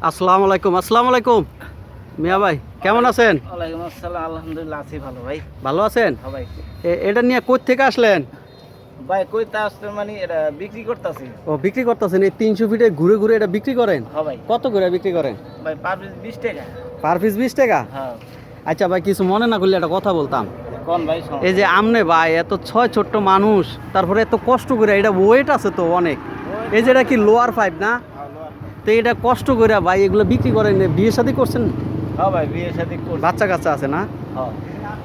আসসালামু আলাইকুম। আসসালামু আলাইকুম মিয়া ভাই, কেমন আছেন? ওয়ালাইকুম আসসালাম, আলহামদুলিল্লাহ আছি ভালো ভাই। ভালো আছেন? হ্যাঁ ভাই। এটা নিয়ে কই থেকে আসলেন? ভাই কইতে আসলে মানে এটা বিক্রি করতেছি। ও, বিক্রি করতেছেন? এই 300 ফিটে ঘুরে ঘুরে এটা বিক্রি করেন? হ্যাঁ ভাই। কত করে বিক্রি করেন? ভাই পার পিস 20 টাকা। পার পিস 20 টাকা? হ্যাঁ। আচ্ছা ভাই, কিছু মনে না করলে একটা কথা বলতাম। কোন ভাই? এই যে আমনে ভাই এত ছয় ছোট্ট মানুষ, তারপরে এত কষ্ট করে, এটা ওয়েট আছে তো অনেক। এই যে এটা কি লোয়ার পাইপ না? তো এটা কষ্ট করে ভাই এগুলো বিক্রি করেন, বিয়ে শাদী করছেন? হ্যাঁ ভাই, বিয়ে শাদী করছি। বাচ্চা কাচ্চা আছে না? হ্যাঁ।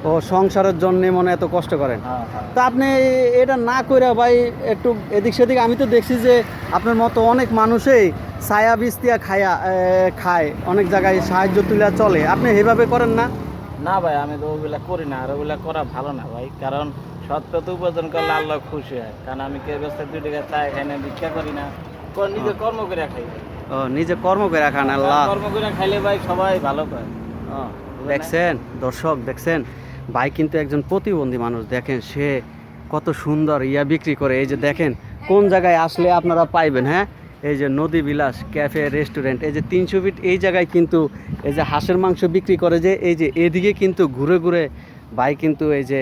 ও, সংসারের জন্য মনে এত কষ্ট করেন। হ্যাঁ হ্যাঁ। তো আপনি এটা না করে ভাই একটু এদিক সেদিক, আমি তো দেখছি যে আপনার মতো অনেক মানুষই ছায়া বিস্তিয়া খায়, অনেক জায়গায় সাহায্য তুলে চলে, আপনি এইভাবে করেন না? না ভাই, আমি তো ওগুলা করি না, আর ওগুলা করা ভালো না ভাই। কারণ সৎপথ উপার্জন করলে আল্লাহ খুশি হয়। কারণ আমি কে ব্যস্ত 2 টাকা চাই খাই না, ভিক্ষা করি না, নিজে কর্ম করে খাই। ও, নিজে কর্ম করে খান। আল্লাহ কর্ম করে খাইলে ভাই সবাই ভালো পায়। ও, দেখছেন দর্শক, দেখছেন ভাই কিন্তু একজন প্রতিবন্ধী মানুষ। দেখেন সে কত সুন্দর বিক্রি করে। এই যে দেখেন কোন জায়গায় আসলে আপনারা পাইবেন। হ্যাঁ, এই যে নদী বিলাস ক্যাফে রেস্টুরেন্ট, এই যে 300 ফিট এই জায়গায় কিন্তু এই যে হাঁসের মাংস বিক্রি করে, যে এই যে এদিকে কিন্তু ঘুরে ঘুরে ভাই কিন্তু এই যে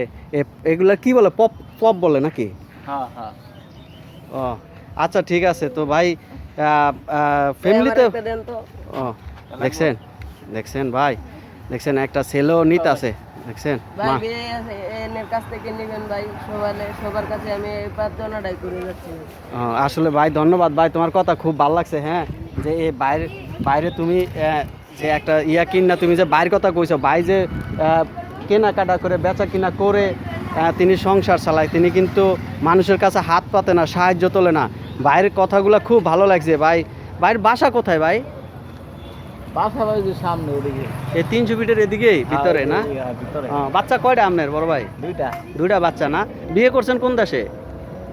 এগুলা কি বলে, পপ পপ বলে নাকি? হ্যাঁ হ্যাঁ। ও আচ্ছা, ঠিক আছে। তো ভাই ফ্যামিলিতে ও, দেখছেন দেখছেন ভাই, দেখছেন একটা ছেলেও নিত আছে, দেখছেন মা। আসলে ভাই ধন্যবাদ ভাই, তোমার কথা খুব ভালো লাগছে। হ্যাঁ, যে এই বাইরে বাইরে তুমি যে একটা কিনা, তুমি যে বাইরের কথা কইছো, ভাই যে কেনাকাটা করে বেচা কিনা করে তিনি সংসার চালায়, তিনি কিন্তু মানুষের কাছে হাত পাতে না, সাহায্য তোলে না। বাইরের কথাগুলো খুব ভালো লাগছে ভাই। বাইরের বাসা কোথায় ভাই? বাসা ভাই যে সামনে ওদিকে, এই 300 ফিটের এদিকেই ভিতরে না? ভিতরে। বাচ্চা কয়টা আপনার বড় ভাই? দুইটা বাচ্চা না? বিয়ে করছেন কোন দেশে?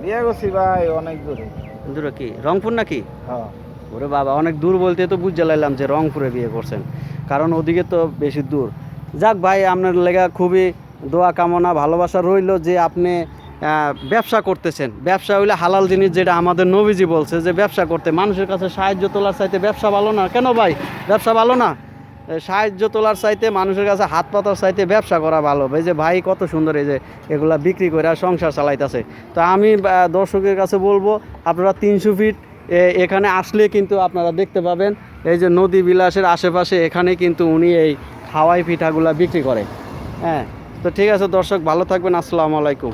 বিয়ে করছি ভাই অনেক দূরে। দূরে কি রংপুর নাকি? হ্যাঁ। ওরে বাবা, অনেক দূর বলতে তো বুঝতে লাইলাম যে রংপুরে বিয়ে করছেন, কারণ ওদিকে তো বেশি দূর। যাক ভাই, আপনার লেগা খুবই দোয়া কামনা, ভালোবাসা রইল যে আপনি ব্যবসা করতেছেন। ব্যবসা হইলে হালাল জিনিস, যেটা আমাদের নবীজি বলছে যে ব্যবসা করতে, মানুষের কাছে সাহায্য তোলার চাইতে ব্যবসা ভালো না? কেন ভাই, ব্যবসা ভালো না? সাহায্য তোলার চাইতে, মানুষের কাছে হাত পাতার চাইতে ব্যবসা করা ভালো। এই যে ভাই কত সুন্দর এই যে এগুলা বিক্রি করে সংসার চালাইতেছে। তো আমি দর্শকের কাছে বলবো, আপনারা 300 ফিট এখানে আসলে কিন্তু আপনারা দেখতে পাবেন এই যে নদী বিলাসের আশেপাশে, এখানে কিন্তু উনি এই হাওয়াই পিঠাগুলা বিক্রি করে। হ্যাঁ, তো ঠিক আছে দর্শক, ভালো থাকবেন। আসসালামু আলাইকুম।